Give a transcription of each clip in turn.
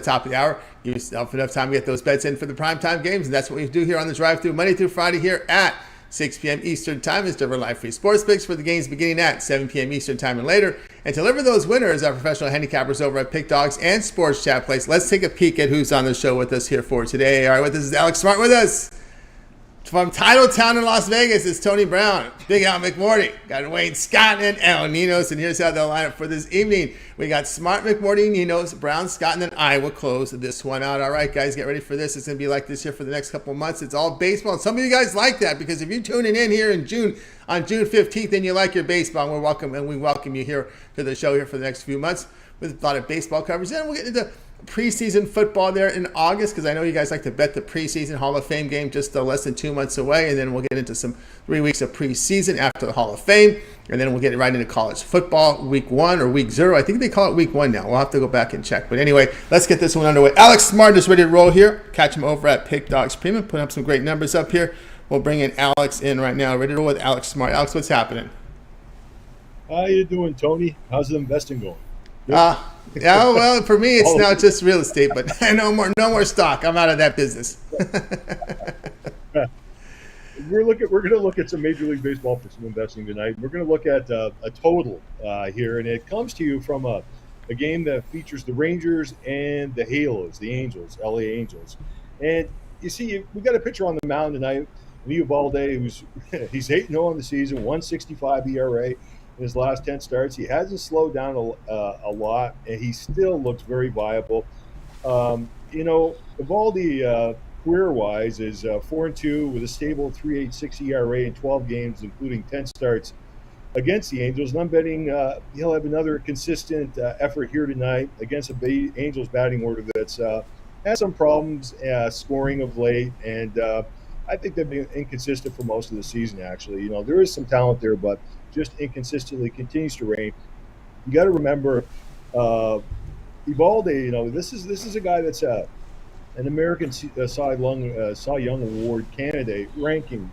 top of the hour. Give yourself enough time to get those bets in for the primetime games, and that's what we do here on the drive-thru Monday through Friday here at 6 p.m. Eastern Time. Is deliver live free sports picks for the games beginning at 7 p.m. Eastern Time and later. And to deliver those winners, our professional handicappers over at Pick Dogs and Sports Chat Place. Let's take a peek at who's on the show with us here for today. All right, with us is Alex Smart with us. From Titletown in Las Vegas is Tony Brown, Big Al McMordie, got Wayne Scott and El Ninos, and here's how they'll line up for this evening. We got Smart, McMordie, Ninos, Brown, Scott, and then I will close this one out. All right, guys, get ready for this. It's going to be like this here for the next couple of months. It's all baseball, and some of you guys like that because if you're tuning in here in June, on June 15th, then you like your baseball, and we welcome you here to the show here for the next few months with a lot of baseball coverage. Then we'll get into preseason football there in August because I know you guys like to bet the preseason Hall of Fame game just less than 2 months away, and then we'll get into some 3 weeks of preseason after the Hall of Fame, and then we'll get right into college football week 1 or week 0. I think they call it week 1 now. We'll have to go back and check. But anyway, let's get this one underway. Alex Smart is ready to roll here. Catch him over at Pick Dogs Premium. Put up some great numbers up here. We'll bring in Alex in right now. Ready to roll with Alex Smart. Alex, what's happening? How you doing, Tony? How's the investing going? Yeah, well, for me, it's now just real estate, but no more stock. I'm out of that business. We're going to look at some Major League Baseball for some investing tonight. We're going to look at a total here, and it comes to you from a game that features the Rangers and the Halos, the Angels, LA Angels. And you see, we got a pitcher on the mound tonight, Leo Valde, he's 8-0 on the season, 165 ERA. In his last 10 starts, he hasn't slowed down a lot, and he still looks very viable. Evaldi, career-wise, is 4-2 with a stable 3.86 ERA in 12 games, including 10 starts against the Angels. And I'm betting he'll have another consistent effort here tonight against the Angels batting order that's has some problems scoring of late, and I think they've been inconsistent for most of the season, actually. There is some talent there, but just inconsistently continues to reign. You got to remember, Evalde. This is a guy that's an American Cy Young Award candidate, ranking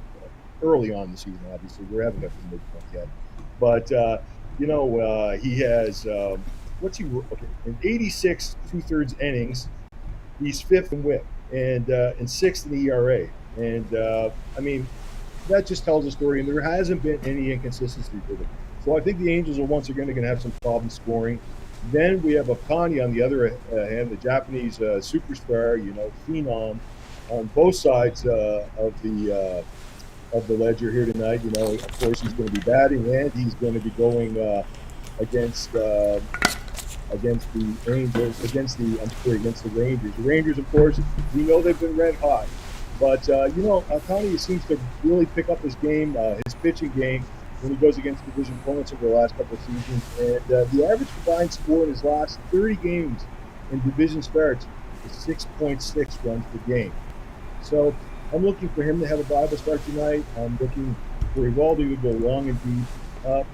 early on in the season. Obviously, we haven't got to the midpoint yet, but he has in 86 2/3 innings. He's 5th in WHIP and 6th in the ERA, and that just tells a story, and there hasn't been any inconsistency for them. So I think the Angels are once again going to have some problems scoring. Then we have Akani on the other hand, the Japanese superstar, phenom, on both sides of the ledger here tonight. Of course, he's going to be batting, and he's going to be going against the Angels, against the Rangers. The Rangers, of course, we know they've been red hot. But, Akani seems to really pick up his game, his pitching game, when he goes against division opponents over the last couple of seasons. And the average combined score in his last 30 games in division starts is 6.6 runs per game. So I'm looking for him to have a viable start tonight. I'm looking for Evaldi to go long and deep.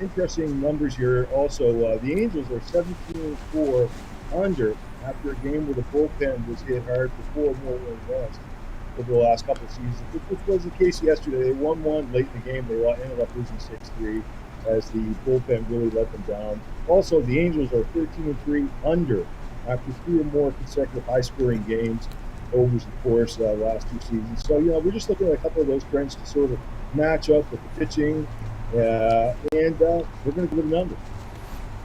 Interesting numbers here. Also, the Angels are 17-4 under after a game where the bullpen was hit hard for 4 more runs over the last couple of seasons, which was the case yesterday. They won one late in the game. They ended up losing 6-3 as the bullpen really let them down. Also, the Angels are 13-3 under after 3 or more consecutive high-scoring games over the course last 2 seasons. So, we're just looking at a couple of those trends to sort of match up with the pitching, and we're going to give it a number.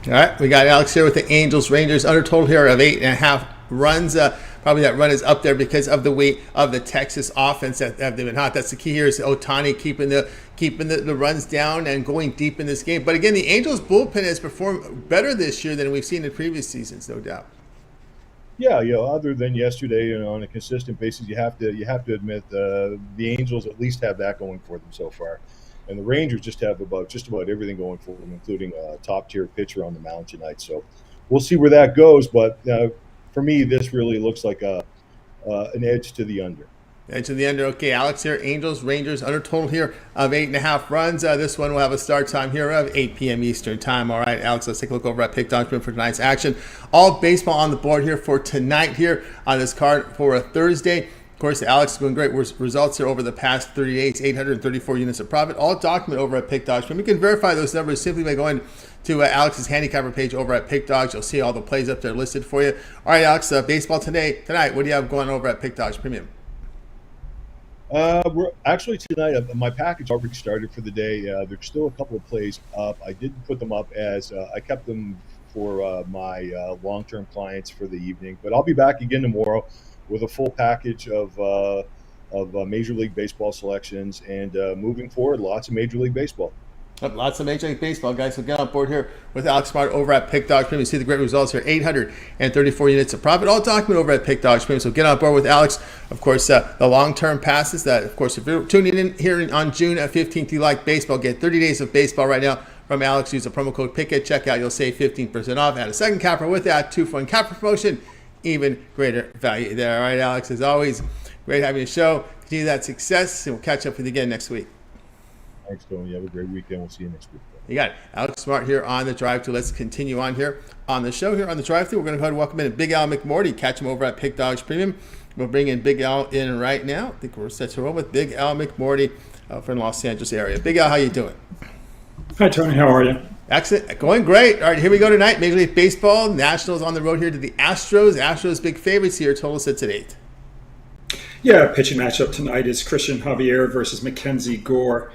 All right, we got Alex here with the Angels Rangers under total here of 8.5 runs. Probably that run is up there because of the weight of the Texas offense that have been hot. That's the key here is Ohtani keeping the runs down and going deep in this game. But again, the Angels bullpen has performed better this year than we've seen in previous seasons, no doubt. Yeah, other than yesterday, on a consistent basis, you have to admit the Angels at least have that going for them so far. And the Rangers just have just about everything going for them, including a top-tier pitcher on the mound tonight. So we'll see where that goes. But for me, this really looks like an edge to the under. Edge to the under. Okay, Alex here. Angels, Rangers, under total here of 8.5 runs. This one will have a start time here of 8 p.m. Eastern time. All right, Alex, let's take a look over at Pick Dogs for tonight's action. All baseball on the board here for tonight here on this card for a Thursday. Of course, Alex is doing great results here over the past 30 days, 834 units of profit. All documented over at Pick Dogs. You can verify those numbers simply by going to Alex's handicapper page over at Pick Dogs. You'll see all the plays up there listed for you. All right, Alex, baseball tonight. What do you have going over at Pick Dogs Premium? We're actually tonight. My package already started for the day. There's still a couple of plays up. I didn't put them up as I kept them for my long-term clients for the evening. But I'll be back again tomorrow with a full package of Major League Baseball selections, and moving forward, lots of Major League Baseball. Lots of Major League Baseball, guys. So get on board here with Alex Smart over at Pick Dogs Premium. See the great results here. 834 units of profit, all documented over at Pick Dogs Premium. So get on board with Alex. Of course, the long-term passes that, of course, if you're tuning in here on June 15th, you like baseball, get 30 days of baseball right now from Alex. Use the promo code PICK at checkout. You'll save 15% off. Add a second capper with that 2-for-1 capper promotion. Even greater value there. All right, Alex, as always, great having you show. Continue that success, and we'll catch up with you again next week. Thanks, Tony. Have a great weekend. We'll see you next week. You got it. Alex Smart here on the drive-thru. Let's continue on here on the show here on the drive-thru. We're going to go ahead and welcome in Big Al McMordie. Catch him over at Pick Dogs Premium. We'll bring in Big Al in right now. I think we're set to roll with Big Al McMordie from the Los Angeles area. Big Al, how you doing? Hi, Tony. How are you? Excellent. Going great. All right, here we go tonight. Major League Baseball. Nationals on the road here to the Astros. Astros big favorites here. Total sits at 8. Yeah, pitching matchup tonight is Christian Javier versus Mackenzie Gore.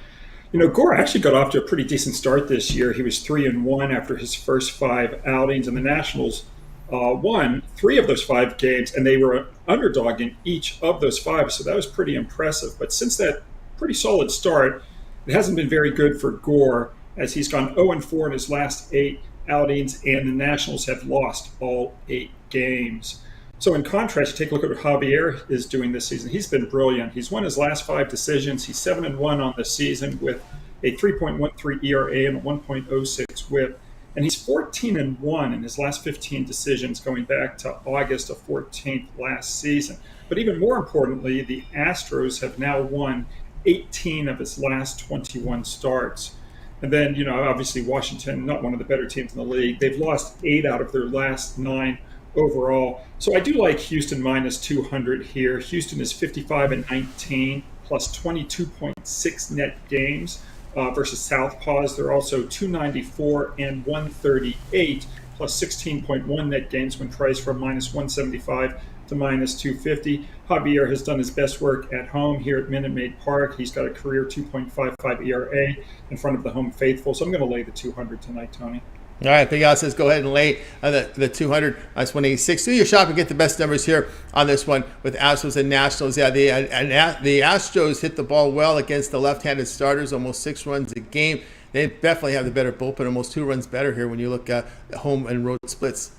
You know, Gore actually got off to a pretty decent start this year. He was 3-1 after his first 5 outings, and the Nationals won 3 of those 5 games, and they were an underdog in each of those 5, so that was pretty impressive. But since that pretty solid start, it hasn't been very good for Gore, as he's gone 0-4 in his last 8 outings, and the Nationals have lost all 8 games. So in contrast, you take a look at what Javier is doing this season. He's been brilliant. He's won his last 5 decisions. He's 7-1 on the season with a 3.13 ERA and a 1.06 WHIP. And he's 14-1 in his last 15 decisions going back to August of 14th last season. But even more importantly, the Astros have now won 18 of his last 21 starts. And then, you know, obviously Washington, not one of the better teams in the league. They've lost 8 out of their last 9 overall. So I do like Houston minus 200 here. Houston is 55-19 plus 22.6 net games versus Southpaws. They're also 294 and 138 plus 16.1 net games when priced from minus 175 to minus 250. Javier has done his best work at home here at Minute Maid Park. He's got a career 2.55 ERA in front of the home faithful. So I'm going to lay the 200 tonight, Tony. All right, Big Al says go ahead and lay the 200 minus 186. Do your shop and get the best numbers here on this one with Astros and Nationals. Yeah, the Astros hit the ball well against the left-handed starters, almost 6 runs a game. They definitely have the better bullpen, almost 2 runs better here when you look at home and road splits.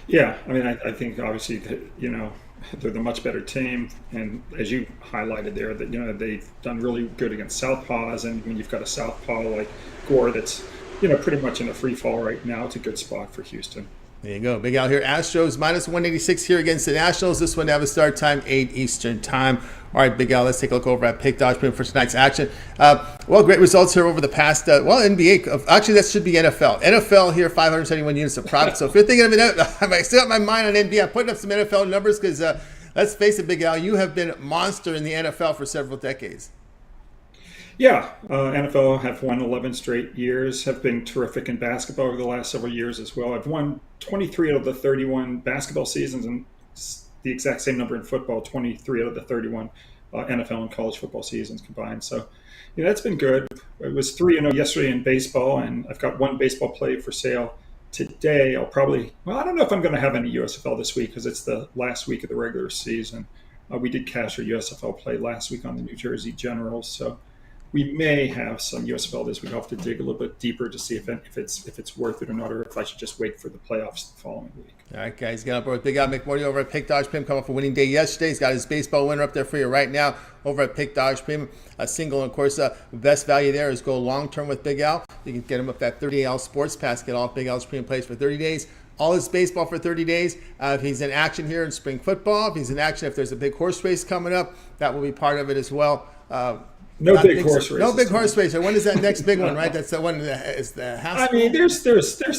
Yeah, I mean, I think obviously, you know, they're the much better team, and as you highlighted there, that, you know, they've done really good against Southpaws, and when you've got a Southpaw like Gore that's, you know, pretty much in a free fall right now, it's a good spot for Houston. There you go. Big Al here. Astros minus 186 here against the Nationals. This one to have a start time, 8 Eastern time. All right, Big Al, let's take a look over at Pick Dogs for tonight's action. Well, great results here over the past, NBA. Actually, that should be NFL. NFL here, 571 units of profit. So if you're thinking of it, I still have my mind on NBA. I'm putting up some NFL numbers because, let's face it, Big Al, you have been a monster in the NFL for several decades. Yeah, NFL have won 11 straight years, have been terrific in basketball over the last several years as well. I've won 23 out of the 31 basketball seasons, and the exact same number in football, 23 out of the 31 NFL and college football seasons combined. So, you know, that's been good. It was 3-0 yesterday in baseball, and I've got 1 baseball play for sale today. I don't know if I'm going to have any USFL this week because it's the last week of the regular season. We did cash our USFL play last week on the New Jersey Generals, so we may have some USFL this week. I'll have to dig a little bit deeper to see if it's worth it or not, or if I should just wait for the playoffs the following week. All right, guys, get on board with Big Al McMordie over at Pick Dogs Premium. Come off a winning day yesterday. He's got his baseball winner up there for you right now over at Pick Dogs Premium. A single, and of course, best value there is go long-term with Big Al. You can get him up that 30-AL Sports Pass. Get all Big Al's premium plays for 30 days. All his baseball for 30 days. If he's in action here in spring football, if he's in action, if there's a big horse race coming up, that will be part of it as well. No Not big horse races. No big horse racer. When is that next big one, right? That's the one that is the house. I mean, there's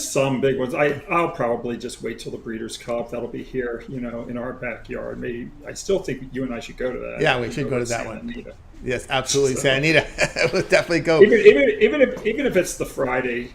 some big ones. I'll probably just wait till the Breeders' Cup. That'll be here, in our backyard. Maybe I still think you and I should go to that. Yeah, we should go to that one. Anita. Yes, absolutely, Santa Anita. We'll definitely go. Even if it's the Friday,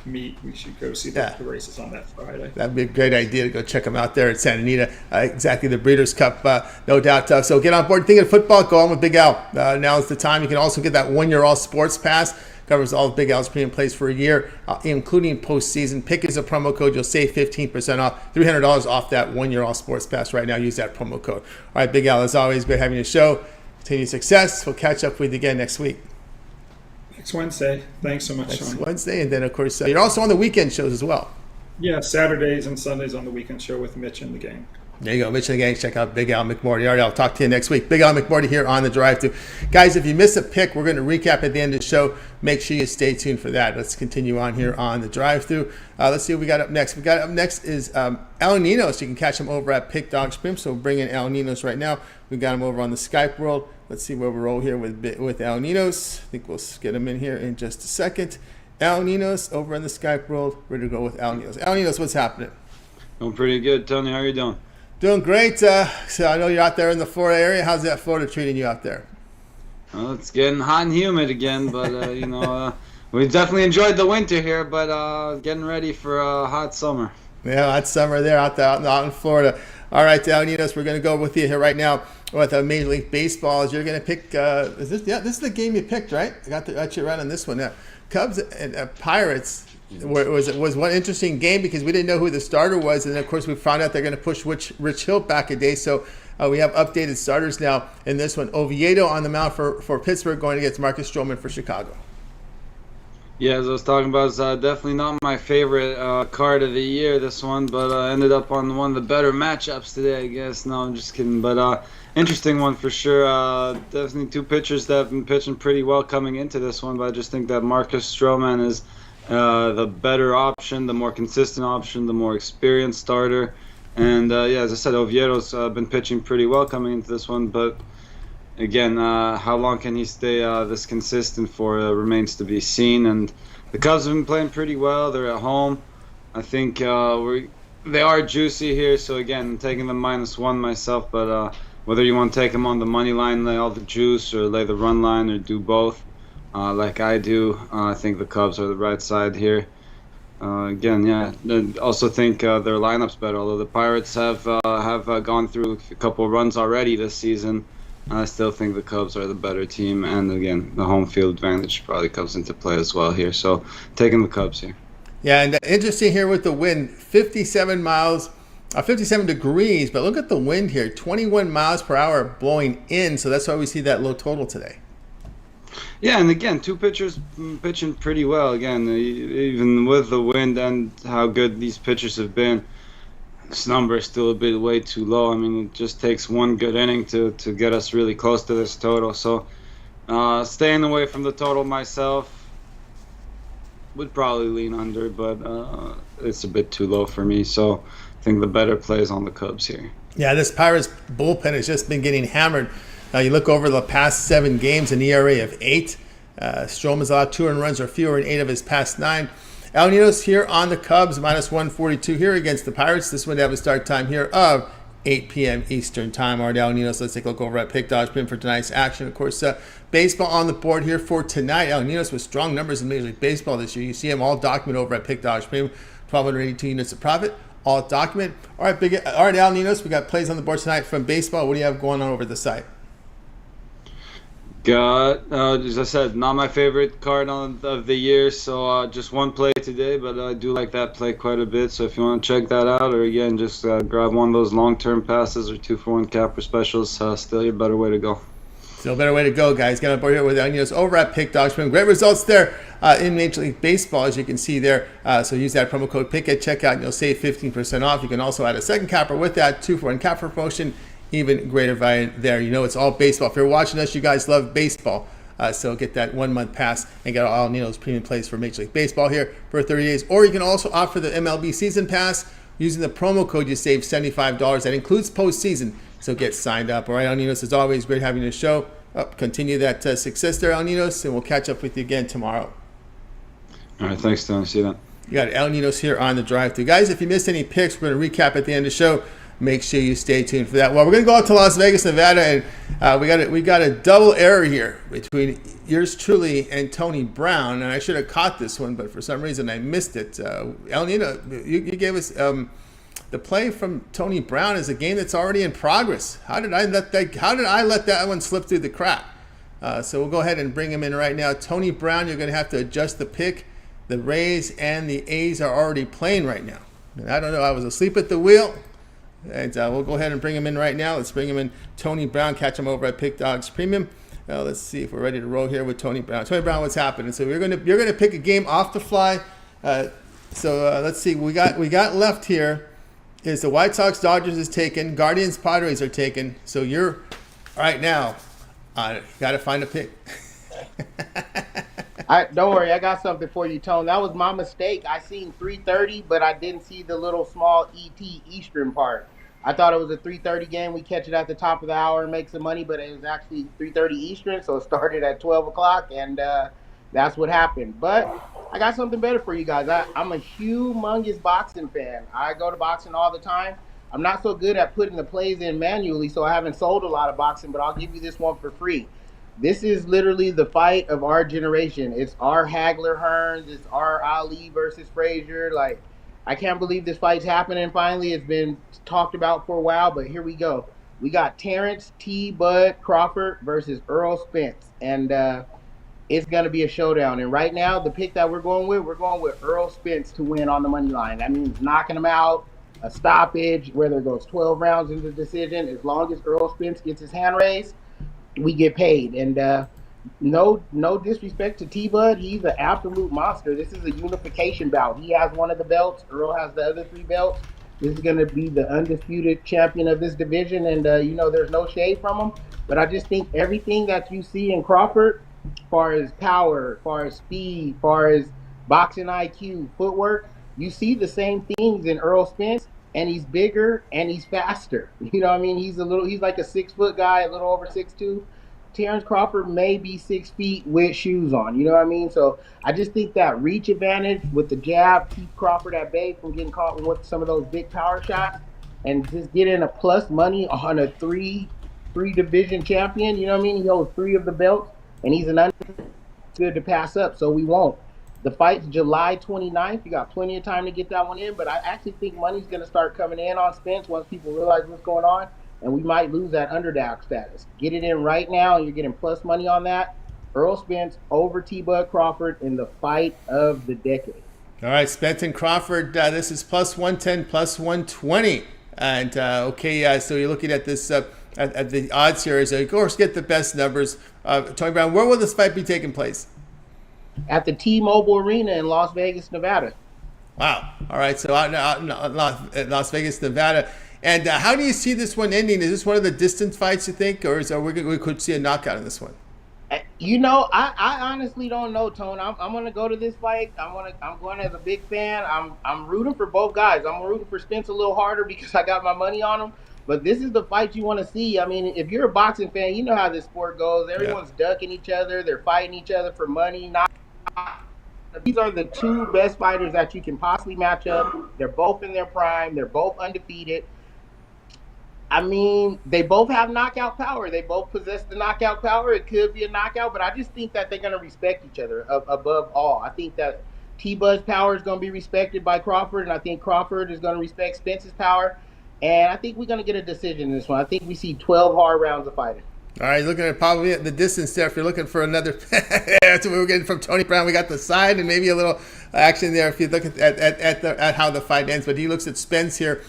meet, we should go see the races on that Friday. That'd be a great idea to go check them out there at Santa Anita. Exactly, the Breeders' Cup, no doubt. So get on board. Thinking of football, go on with Big Al. Now is the time. You can also get that 1 year all sports pass. Covers all of Big Al's premium plays for a year, including postseason. Pick is a promo code. You'll save 15% off, $300 off that 1 year all sports pass right now. Use that promo code. All right, Big Al, as always, great having you on the show. Continue success. We'll catch up with you again next week. Next Wednesday. Thanks so much, Sean. Wednesday, and then, of course, you're also on the weekend shows as well. Yeah, Saturdays and Sundays on the weekend show with Mitch and the gang. There you go, Mitch and the gang. Check out Big Al McMordie. All right, I'll talk to you next week. Big Al McMordie here on the Drive Thru. Guys, if you miss a pick, we're going to recap at the end of the show. Make sure you stay tuned for that. Let's continue on here on the Drive Thru. Let's see what we got up next. We got up next is El Ninos. You can catch him over at Pick Dog Sprint. So we'll bring in El Ninos right now. We got him over on the Skype world. Let's see where we roll here with El Ninos. I think we'll get him in here in just a second. El Ninos over in the Skype world. Ready to go with El Ninos. El Ninos, what's happening? Doing pretty good, Tony. How are you doing? Doing great. So I know you're out there in the Florida area. How's that Florida treating you out there? Well, it's getting hot and humid again, but we definitely enjoyed the winter here, but getting ready for a hot summer. Yeah, hot summer there out in Florida. All right, El Ninos, we're going to go with you here right now with Major League Baseball. You're going to pick. This is the game you picked, right? I got you right on this one. Yeah, Cubs and Pirates. Was one interesting game because we didn't know who the starter was, and then of course we found out they're going to push Rich Hill back a day. So we have updated starters now in this one. Oviedo on the mound for Pittsburgh, going against Marcus Stroman for Chicago. Yeah, as I was talking about, it's definitely not my favorite card of the year, this one, but ended up on one of the better matchups today, I guess. No, I'm just kidding. But interesting one for sure. Definitely two pitchers that have been pitching pretty well coming into this one, but I just think that Marcus Stroman is the better option, the more consistent option, the more experienced starter. And, as I said, Oviedo's been pitching pretty well coming into this one, but again, how long can he stay this consistent for remains to be seen. And the Cubs have been playing pretty well. They're at home. I think they are juicy here. So, again, I'm taking the -1 myself. But whether you want to take them on the money line, lay all the juice, or lay the run line, or do both, like I do, I think the Cubs are the right side here. Again, I also think their lineup's better. Although the Pirates have gone through a couple of runs already this season, I still think the Cubs are the better team, and again, the home field advantage probably comes into play as well here. So, taking the Cubs here. Yeah, and interesting here with the wind, 57 degrees, but look at the wind here, 21 miles per hour blowing in, so that's why we see that low total today. Yeah, and again, two pitchers pitching pretty well. Again, even with the wind and how good these pitchers have been, this number is still a bit way too low. I mean, it just takes one good inning to get us really close to this total. So, staying away from the total myself, would probably lean under, but it's a bit too low for me. So, I think the better play is on the Cubs here. Yeah, this Pirates bullpen has just been getting hammered. You look over the past 7 games, an ERA of 8. Stroman's allowed 2 earned runs or fewer in 8 of his past 9. El Ninos here on the Cubs, -142 here against the Pirates. This one have a start time here of 8 p.m. Eastern time. All right, El Ninos, let's take a look over at Pick Dodge Pin for tonight's action. Of course, baseball on the board here for tonight. El Ninos with strong numbers in Major League Baseball this year. You see them all documented over at Pick Dodge Pin, 1,282 units of profit, all documented. All right, El Ninos, we got plays on the board tonight from baseball. What do you have going on over the site? As I said, not my favorite card of the year, so just one play today, but I do like that play quite a bit. So if you want to check that out, or again, just grab one of those long-term passes or 2-for-1 capper specials, still your better way to go. Still a better way to go, guys. Get on board here with El Ninos over at Pick Dog Spring. Great results there in Major League Baseball, as you can see there. So use that promo code PICK at checkout, and you'll save 15% off. You can also add a second capper with that 2-for-1 capper promotion. Even greater value there. You know it's all baseball. If you're watching us, you guys love baseball. So get that 1-month pass and get all Ninos premium plays for Major League Baseball here for 30 days. Or you can also opt for the MLB season pass using the promo code. You save $75. That includes postseason. So get signed up. All right, El Ninos, as always, great having you on the show. continue that success there, El Ninos, and we'll catch up with you again tomorrow. All right, thanks, Tony. See you then. You got El Ninos here on the drive-thru. Guys, if you missed any picks, we're going to recap at the end of the show. Make sure you stay tuned for that. Well, we're going to go out to Las Vegas, Nevada, and we got a double error here between yours truly and Tony Brown. And I should have caught this one, but for some reason I missed it. El Nino, you gave us the play from Tony Brown is a game that's already in progress. How did I let that one slip through the crack? So we'll go ahead and bring him in right now. Tony Brown, you're going to have to adjust the pick. The Rays and the A's are already playing right now. And I don't know. I was asleep at the wheel. And we'll go ahead and bring him in right now. Let's bring him in. Tony Brown, catch him over at Pick Dogs Premium. Let's see if we're ready to roll here with Tony Brown. Tony Brown, what's happening? So you're gonna pick a game off the fly. Let's see. We got left here is the White Sox Dodgers is taken. Guardians Padres are taken. So you're right now. Got to find a pick. Don't worry, I got something for you, Tone. That was my mistake. I seen 3:30, but I didn't see the little small ET Eastern part. I thought it was a 3:30 game. We catch it at the top of the hour and make some money, but it was actually 3:30 Eastern, so it started at 12 o'clock, and that's what happened. But I got something better for you guys. I'm a humongous boxing fan. I go to boxing all the time. I'm not so good at putting the plays in manually, so I haven't sold a lot of boxing, but I'll give you this one for free. This is literally the fight of our generation. It's our Hagler Hearns. It's our Ali versus Frazier. Like, I can't believe this fight's happening finally. It's been talked about for a while, but here we go. We got Terrence T. Bud Crawford versus Earl Spence, and it's going to be a showdown. And right now, the pick that we're going with Earl Spence to win on the money line. That means knocking him out, a stoppage, whether it goes 12 rounds into the decision. As long as Earl Spence gets his hand raised, we get paid. And no disrespect to T-Bud, he's an absolute monster. This is a unification bout. He has one of the belts. Earl has the other 3 belts. This is going to be the undisputed champion of this division, and there's no shade from him. But I just think everything that you see in Crawford, as far as power, as far as speed, as far as boxing IQ, footwork, you see the same things in Earl Spence. And he's bigger and he's faster. You know what I mean? He's like a 6-foot guy, a little over 6'2". Terrence Crawford may be 6 feet with shoes on. You know what I mean? So I just think that reach advantage with the jab keep Crawford at bay from getting caught with some of those big power shots, and just get in a plus money on a three division champion. You know what I mean? He holds 3 of the belts, and he's an good to pass up. So we won't. The fight's July 29th. You got plenty of time to get that one in, but I actually think money's going to start coming in on Spence once people realize what's going on, and we might lose that underdog status. Get it in right now, and you're getting plus money on that. Earl Spence over T-Bud Crawford in the fight of the decade. All right, Spence and Crawford, this is plus 110, plus 120. And, so you're looking at this, at the odds here. Is, of course, get the best numbers. Tony Brown, where will this fight be taking place? At the T-Mobile Arena in Las Vegas, Nevada. Wow. All right. So out in Las Vegas, Nevada. And how do you see this one ending? Is this one of the distance fights, you think? Or we could see a knockout in this one? I honestly don't know, Tone. I'm going to go to this fight. I'm going as a big fan. I'm rooting for both guys. I'm rooting for Spence a little harder because I got my money on him. But this is the fight you want to see. I mean, if you're a boxing fan, you know how this sport goes. Everyone's ducking each other. They're fighting each other for money. These are the 2 best fighters that you can possibly match up. They're both in their prime. They're both undefeated. I mean, they both have knockout power. They both possess the knockout power. It could be a knockout, but I just think that they're going to respect each other above all. I think that T-Bud's power is going to be respected by Crawford, and I think Crawford is going to respect Spence's power. And I think we're going to get a decision in this one. I think we see 12 hard rounds of fighting. All right, looking at probably the distance there. If you're looking for another, that's what we were getting from Tony Brown. We got the side and maybe a little action there. If you look at how the fight ends, but he looks at Spence here,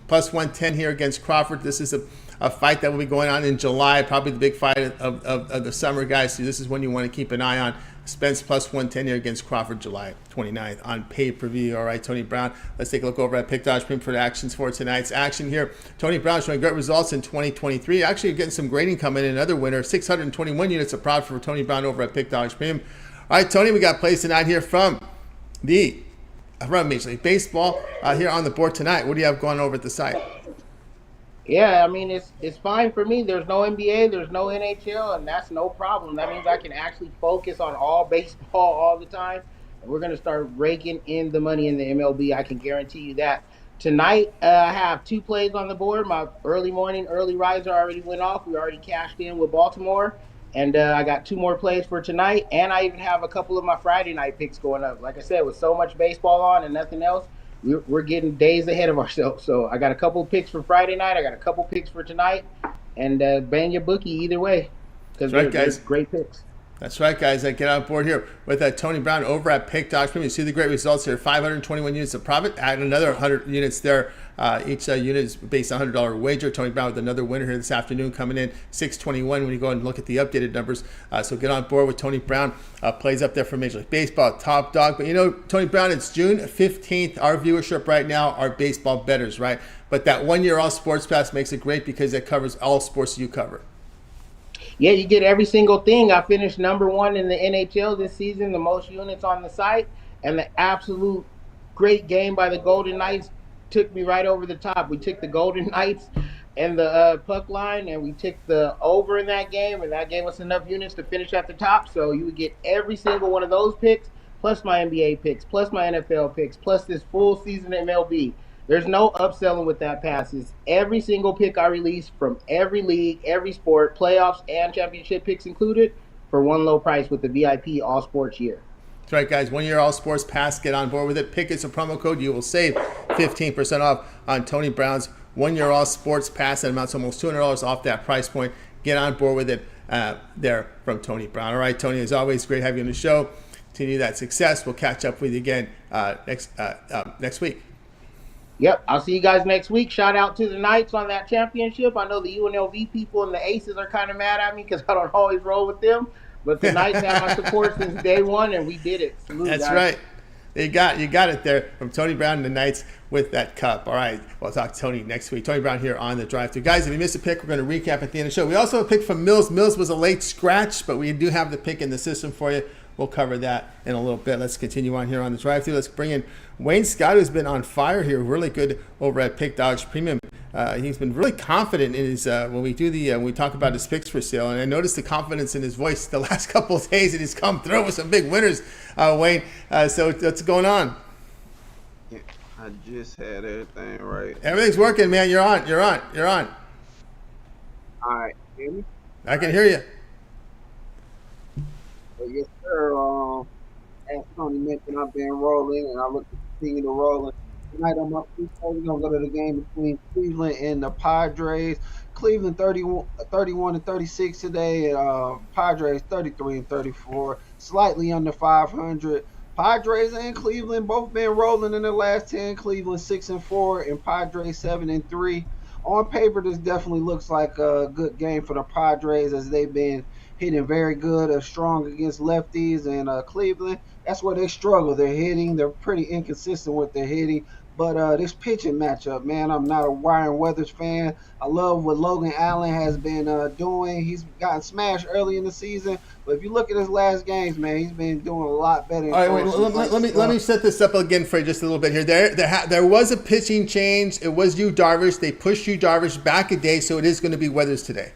plus 110 here against Crawford. This is a fight that will be going on in July, probably the big fight of the summer, guys. So this is one you want to keep an eye on. Spence plus 110 here against Crawford, July 29th on pay-per-view. All right, Tony Brown. Let's take a look over at Pick Dodge Premium for the actions for tonight's action here. Tony Brown showing great results in 2023. Actually, getting some grading coming in. Another winner, 621 units of profit for Tony Brown over at Pick Dodge Premium. All right, Tony, we got plays tonight here from Major League Baseball here on the board tonight. What do you have going over at the site? Yeah, I mean it's fine for me. There's no NBA, there's no NHL, and that's no problem. That means I can actually focus on all baseball all the time. And we're gonna start raking in the money in the MLB. I can guarantee you that. Tonight, I have two plays on the board. My early morning early riser already went off. We already cashed in with Baltimore, and I got two more plays for tonight. And I even have a couple of my Friday night picks going up. Like I said, with so much baseball on and nothing else, we're getting days ahead of ourselves. So I got a couple picks for Friday night. I got a couple picks for tonight, and bang your bookie either way because That's right, they're guys. great picks. That's right, guys. I get on board here with Tony Brown over at Pick Dodge Premium. You see the great results here. 521 units of profit. Add another 100 units there. Each unit is based on $100 wager. Tony Brown with another winner here this afternoon coming in 621 when you go and look at the updated numbers. So get on board with Tony Brown. Plays up there for Major League Baseball, top dog. But you know, Tony Brown, it's June 15th. Our viewership right now are baseball bettors, right? But that 1 year all sports pass makes it great because it covers all sports you cover. Yeah, you get every single thing. I finished number one in the NHL this season, the most units on the site, and the absolute great game by the Golden Knights took me right over the top. We took the Golden Knights and the puck line, and we took the over in that game, and that gave us enough units to finish at the top. So you would get every single one of those picks, plus my NBA picks, plus my NFL picks, plus this full season MLB. There's no upselling with that passes. Every single pick I release from every league, every sport, playoffs and championship picks included, for one low price with the VIP all sports year. That's right, guys. 1 year all sports pass. Get on board with it. Pick it's a promo code. You will save 15% off on Tony Brown's 1 year all sports pass. That amounts to almost $200 off that price point. Get on board with it there from Tony Brown. All right, Tony, as always, great having you on the show. Continue that success. We'll catch up with you again next week. Yep, I'll see you guys next week. Shout out to the Knights on that championship. I know the UNLV people and the Aces are kind of mad at me because I don't always roll with them. But the Knights have my support since day one, and we did it. Salute, That's guys. right. You got it there from Tony Brown and the Knights with that cup. All right, we'll talk to Tony next week. Tony Brown here on the drive-thru. Guys, if you missed a pick, we're going to recap at the end of the show. We also have a pick from Millz. Millz was a late scratch, but we do have the pick in the system for you. We'll cover that in a little bit. Let's continue on here on the drive-thru. Let's bring in Wayne Scott, who's been on fire here, really good over at Pick Dodge Premium. He's been really confident in his when we talk about his picks for sale, and I noticed the confidence in his voice the last couple of days, and he's come through with some big winners. Wayne, so what's going on? Yeah, I just had everything right. Everything's working, man. You're on. All right, hear me? I can hear you. Well, yes, sir. As Tony mentioned, I've been rolling, and I look to continue to roll. Tonight on my we're gonna go to the game between Cleveland and the Padres. Cleveland 31 and 36 today, and Padres 33 and 34, slightly under 500. Padres and Cleveland both been rolling in the last 10. Cleveland 6 and 4, and Padres 7 and 3. On paper, this definitely looks like a good game for the Padres as they've been hitting very good, strong against lefties, and Cleveland, that's where they struggle. They're hitting. They're pretty inconsistent with their hitting. But this pitching matchup, man, I'm not a Ryan Weathers fan. I love what Logan Allen has been doing. He's gotten smashed early in the season, but if you look at his last games, man, he's been doing a lot better. All right, wait, let me set this up again for you just a little bit here. There was a pitching change. It was Yu Darvish. They pushed Yu Darvish back a day, so it is going to be Weathers today.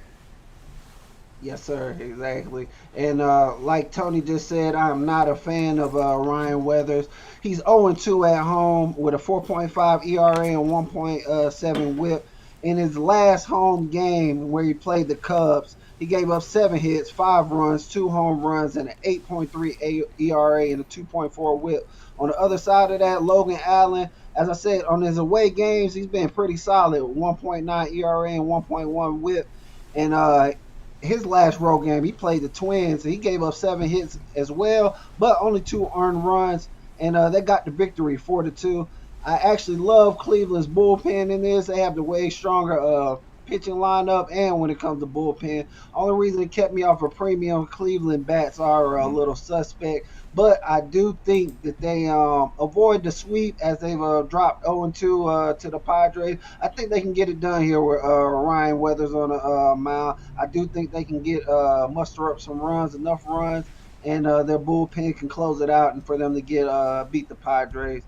Yes, sir, exactly. And like Tony just said, I'm not a fan of Ryan Weathers. He's 0-2 at home with a 4.5 ERA and 1.7 whip. In his last home game where he played the Cubs, he gave up 7 hits, 5 runs, 2 home runs, and an 8.3 ERA and a 2.4 whip. On the other side of that, Logan Allen, as I said, on his away games, he's been pretty solid, 1.9 ERA and 1.1 whip. And his last road game, he played the Twins, and he gave up 7 hits as well, but only 2 earned runs, and they got the victory 4-2. I actually love Cleveland's bullpen in this. They have the way stronger pitching lineup, and when it comes to bullpen, only reason it kept me off of premium Cleveland bats are a little suspect, but I do think that they avoid the sweep as they've dropped 0-2 to the Padres. I think they can get it done here with Ryan Weathers on the mound. I do think they can get muster up some runs, enough runs, and their bullpen can close it out and for them to get beat the Padres.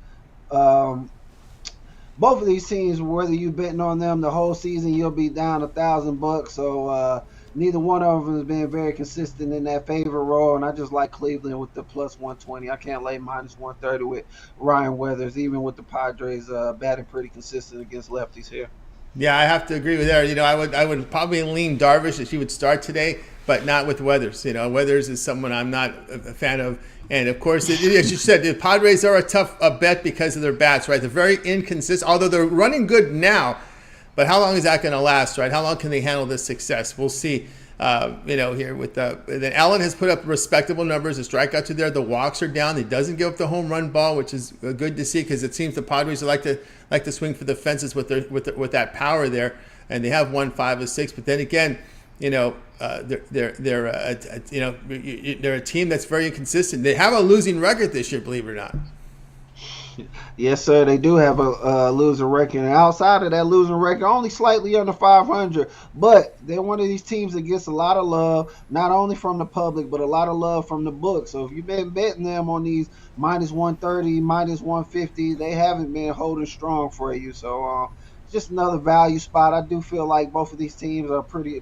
both of these teams, whether you betting on them the whole season, you'll be down $1,000. So neither one of them has been very consistent in that favor role, and I just like Cleveland with the plus 120. I can't lay minus 130 with Ryan Weathers, even with the Padres batting pretty consistent against lefties here. Yeah, I have to agree with that. I would probably lean Darvish if he would start today, but not with Weathers. Weathers is someone I'm not a fan of. And, of course, as you said, the Padres are a tough bet because of their bats, right? They're very inconsistent, although they're running good now. But how long is that going to last, right? How long can they handle this success? We'll see. Here with then Allen has put up respectable numbers. The strikeouts are there. The walks are down. He doesn't give up the home run ball, which is good to see because it seems the Padres like to swing for the fences with that power there, and they have won 5 of 6. But then again, they're a team that's very inconsistent. They have a losing record this year, believe it or not. Yes, sir. They do have a losing record. And outside of that losing record, only slightly under 500. But they're one of these teams that gets a lot of love, not only from the public, but a lot of love from the book. So if you've been betting them on these minus 130, minus 150, they haven't been holding strong for you. So just another value spot. I do feel like both of these teams are pretty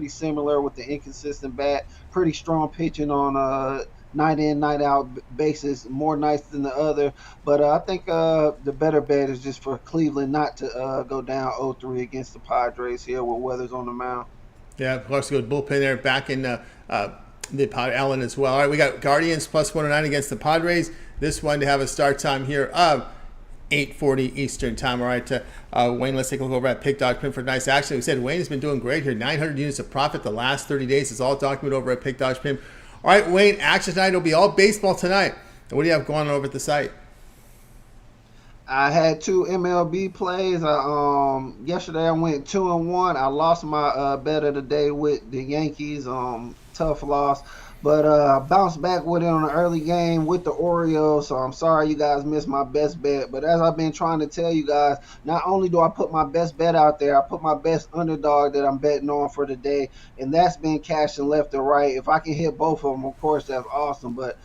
similar with the inconsistent bat, pretty strong pitching on night in, night out basis, more nights than the other. But I think the better bet is just for Cleveland not to go down 0-3 against the Padres here with Weathers on the mound. Yeah, of course, good bullpen there back in the Allen as well. All right, we got Guardians plus 109 against the Padres. This one to have a start time here of 8:40 Eastern time. All right, Wayne, let's take a look over at Pick.com for nice action. We said Wayne has been doing great here. 900 units of profit the last 30 days. It's all documented over at Pick.com. All right, Wayne, action tonight. It'll be all baseball tonight. And what do you have going on over at the site? I had 2 MLB plays. Yesterday I went 2-1. I lost my bet of the day with the Yankees. Tough loss. But I bounced back with it on an early game with the Orioles. So I'm sorry you guys missed my best bet. But as I've been trying to tell you guys, not only do I put my best bet out there, I put my best underdog that I'm betting on for the day. And that's been cashing left and right. If I can hit both of them, of course, that's awesome. But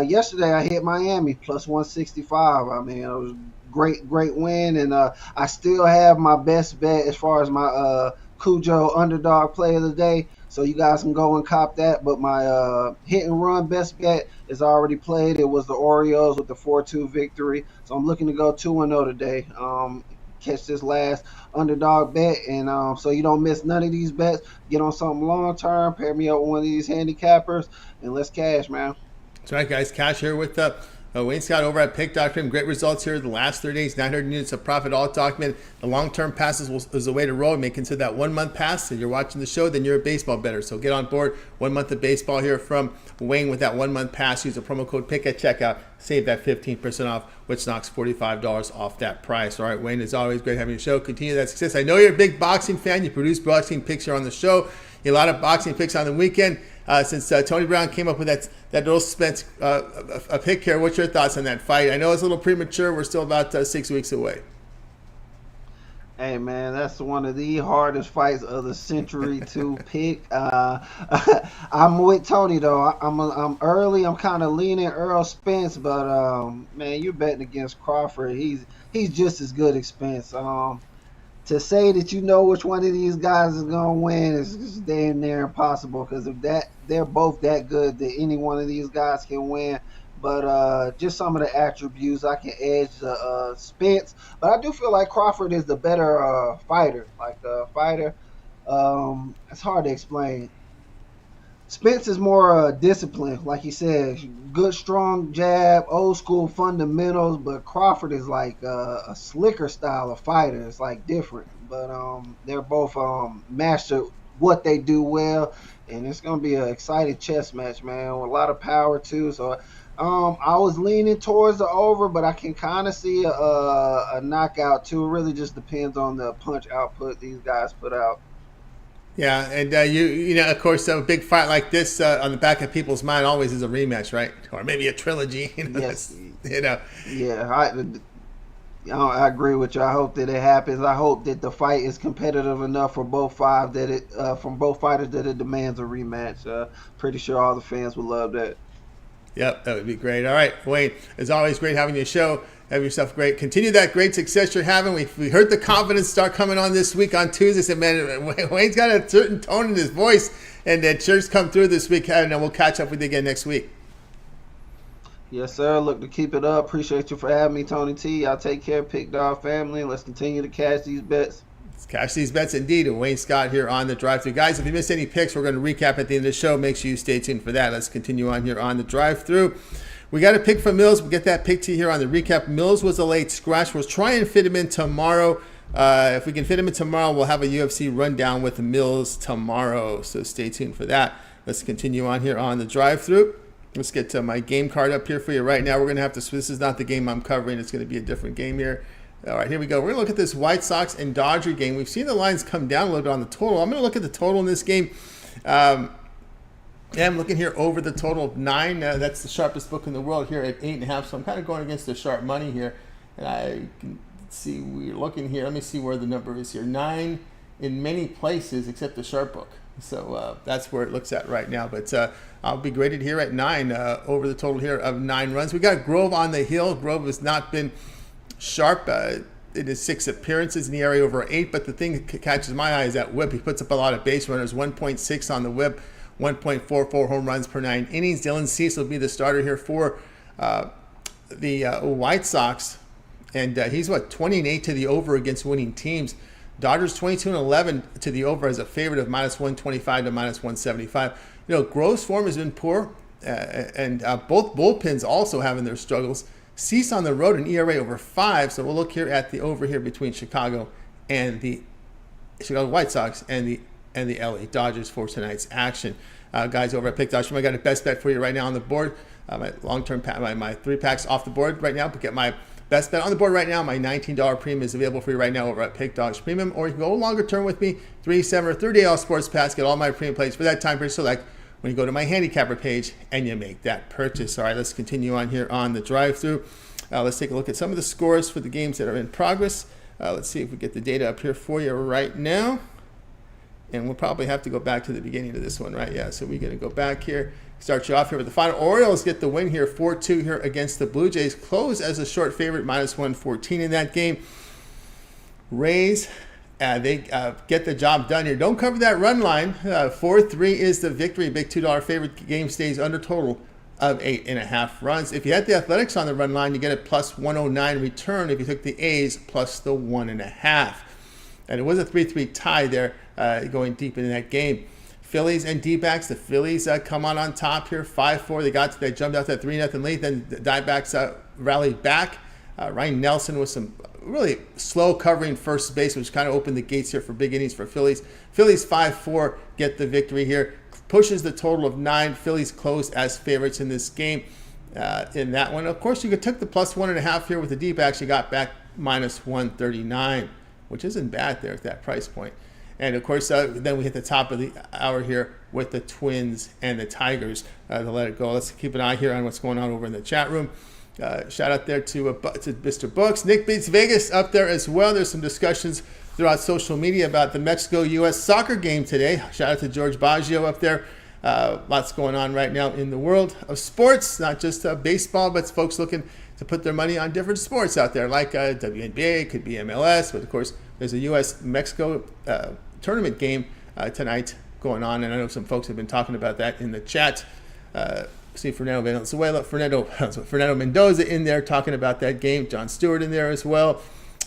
yesterday I hit Miami plus 165. I mean, it was great win. And I still have my best bet as far as my Cujo underdog play of the day. So you guys can go and cop that. But my hit and run best bet is already played. It was the Orioles with the 4-2 victory. So I'm looking to go 2-0 today. Catch this last underdog bet. And so you don't miss none of these bets. Get on something long term. Pair me up with one of these handicappers. And let's cash, man. That's right, guys. Cash here with Wayne Scott over at Pick.com. Great results here the last 30 days. 900 units of profit, all documented. The long-term passes is the way to roll. You may consider that 1 month pass. If you're watching the show, then you're a baseball bettor. So get on board. 1 month of baseball here from Wayne with that 1 month pass. Use the promo code PICK at checkout. Save that 15% off, which knocks $45 off that price. All right, Wayne, it's always great having your show. Continue that success. I know you're a big boxing fan. You produce boxing picks here on the show. A lot of boxing picks on the weekend. Since Tony Brown came up with that little Spence a pick here, what's your thoughts on that fight? I know it's a little premature. We're still about 6 weeks away. Hey, man, that's one of the hardest fights of the century to pick. I'm with Tony, though. I'm early. I'm kind of leaning Earl Spence, but, man, you're betting against Crawford. He's just as good as Spence. To say that you know which one of these guys is going to win is just damn near impossible because if they're both that good that any one of these guys can win. But just some of the attributes, I can edge Spence. But I do feel like Crawford is the better fighter. It's hard to explain. Spence is more disciplined, like he said. Good, strong jab, old school fundamentals. But Crawford is like a slicker style of fighter. It's like different. But they're both master what they do well. And it's going to be an exciting chess match, man, with a lot of power, too. So I was leaning towards the over, but I can kind of see a knockout, too. It really just depends on the punch output these guys put out. Yeah, and you know, of course, a big fight like this on the back of people's mind always is a rematch, right? Or maybe a trilogy. Yes. Yeah, I agree with you. I hope that it happens. I hope that the fight is competitive enough for both from both fighters that it demands a rematch. Pretty sure all the fans would love that. Yep, that would be great. All right, Wayne, as always, great having you show. Have yourself great. Continue that great success you're having. We heard the confidence start coming on this week on Tuesday. Said, man, Wayne's got a certain tone in his voice, and that sure come through this week. And then we'll catch up with you again next week. Yes, sir. Look to keep it up. Appreciate you for having me, Tony T. Y'all take care, Pick Dog family. Let's continue to cash these bets. Let's cash these bets indeed. And Wayne Scott here on the Drive-Thru. Guys, if you missed any picks, we're going to recap at the end of the show. Make sure you stay tuned for that. Let's continue on here on the Drive-Thru. We got a pick from Millz. We'll get that pick to you here on the recap. Millz was a late scratch. We'll try and fit him in tomorrow. If we can fit him in tomorrow, we'll have a UFC rundown with Millz tomorrow. So stay tuned for that. Let's continue on here on the Drive-Thru. Let's get to my game card up here for you right now. We're going to have to, this is not the game I'm covering. It's going to be a different game here. All right, here we go. We're going to look at this White Sox and Dodger game. We've seen the lines come down a little bit on the total. I'm going to look at the total in this game. Yeah, I'm looking here over the total of 9. That's the sharpest book in the world here at 8.5. So I'm kind of going against the sharp money here. And I can see we're looking here. Let me see where the number is here. 9 in many places except the sharp book. So that's where it looks at right now. But I'll be graded here at 9 over the total here of 9 runs. We got Grove on the hill. Grove has not been sharp. It is 6 appearances in the area over 8. But the thing that catches my eye is that whip. He puts up a lot of base runners. 1.6 on the whip. 1.44 home runs per 9 innings. Dylan Cease will be the starter here for the White Sox. And he's, 20-8 to the over against winning teams. Dodgers 22-11 to the over as a favorite of -125 to -175. You know, Grove's form has been poor, and both bullpens also having their struggles. Cease on the road, an ERA over 5. So we'll look here at the over here between Chicago and the Chicago White Sox and the LA Dodgers for tonight's action. Guys over at Pick Dodge, I got a best bet for you right now on the board. My long-term my 3 packs off the board right now. But get my best bet on the board right now. My $19 premium is available for you right now over at Pick Dodge Premium. Or you can go longer term with me, 3, 7, or 30 all sports pass. Get all my premium plays for that time period select when you go to my handicapper page and you make that purchase. All right, let's continue on here on the Drive-Thru. Let's take a look at some of the scores for the games that are in progress. Let's see if we get the data up here for you right now. And we'll probably have to go back to the beginning of this one, right? Yeah, so we're going to go back here. Start you off here with the final. Orioles get the win here, 4-2 here against the Blue Jays. Close as a short favorite, -114 in that game. Rays, they get the job done here. Don't cover that run line. 4-3 is the victory. Big $2 favorite. Game stays under total of 8.5 runs. If you had the Athletics on the run line, you get a +109 return. If you took the A's, plus the 1.5. And it was a 3-3 tie there going deep into that game. Phillies and D-backs. The Phillies come on top here, 5-4. They jumped out that 3-0 lead. Then the D-backs rallied back. Ryan Nelson with some really slow covering first base, which kind of opened the gates here for big innings for Phillies. Phillies 5-4 get the victory here. Pushes the total of 9. Phillies close as favorites in this game. In that one, of course, you took the +1.5 here with the D-backs. You got back -139, which isn't bad there at that price point. And of course, then we hit the top of the hour here with the Twins and the Tigers to let it go. Let's keep an eye here on what's going on over in the chat room. Shout out there to Mr. Books. Nick Beats Vegas up there as well. There's some discussions throughout social media about the Mexico-U.S. soccer game today. Shout out to George Baggio up there. Lots going on right now in the world of sports, not just baseball, but folks looking to put their money on different sports out there, like WNBA, could be MLS, but of course there's a U.S.-Mexico tournament game tonight going on, and I know some folks have been talking about that in the chat. See Fernando Valenzuela, Fernando Mendoza in there talking about that game. Jon Stewart in there as well.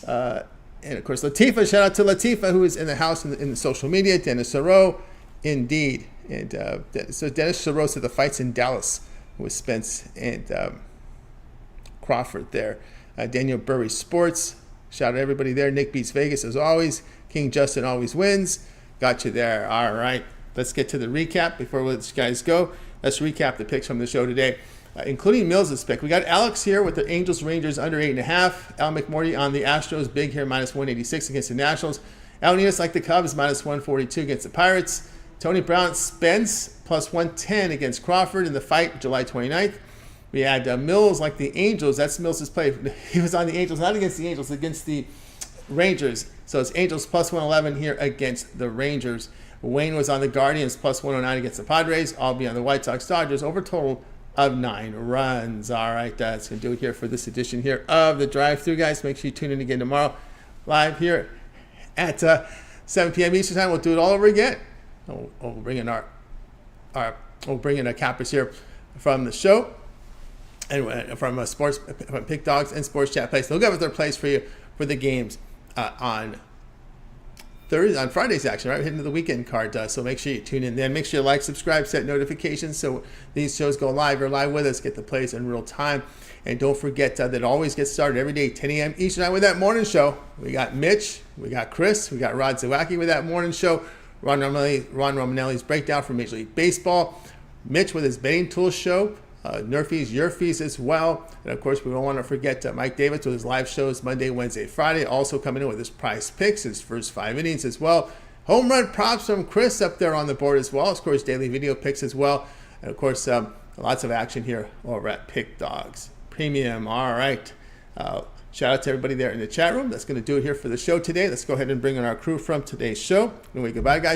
And of course, Latifa, shout out to Latifa, who is in the house in the social media. Dennis Sorrow, indeed. And so Dennis Sorrow said the fight's in Dallas with Spence and Crawford there. Daniel Burry Sports, shout out to everybody there. Nick Beats Vegas, as always. King Justin always wins. Got you there. All right. Let's get to the recap before we let you guys go. Let's recap the picks from the show today, including Millz' pick. We got Alex here with the Angels Rangers under 8.5. Al McMordie on the Astros, big here, -186 against the Nationals. Al Ninos like the Cubs, -142 against the Pirates. Tony Brown, Spence, +110 against Crawford in the fight July 29th. We had Millz like the Angels. That's Millz' play. He was on the Angels, not against the Angels, against the Rangers. So it's Angels +111 here against the Rangers. Wayne was on the Guardians +109 against the Padres. I'll be on the White Sox Dodgers over total of 9 runs. All right, that's going to do it here for this edition here of the Drive-Thru, guys. Make sure you tune in again tomorrow, live here at 7 p.m. Eastern Time. We'll do it all over again. We'll bring in we'll bring in cappers here from the show and from from Pick Dogs and Sports Chat Plays. They'll give us their plays for you for the games on Friday's action, right? We're hitting the weekend card, so make sure you tune in then. Make sure you like, subscribe, set notifications so these shows go live. You're live with us, get the plays in real time. And don't forget that it always gets started every day, 10 a.m. Eastern Time with that morning show. We got Mitch, we got Chris, we got Rod Zawacki with that morning show. Ron Romanelli's breakdown for Major League Baseball. Mitch with his betting tools show. Nerfies, Yerfies as well. And of course, we don't want to forget Mike Davis with his live shows Monday, Wednesday, Friday. Also coming in with his prize picks, his first 5 innings as well. Home run props from Chris up there on the board as well. Of course, daily video picks as well. And of course, lots of action here over at Pick Dogs Premium. All right. Shout out to everybody there in the chat room. That's going to do it here for the show today. Let's go ahead and bring in our crew from today's show. Anyway, goodbye, guys.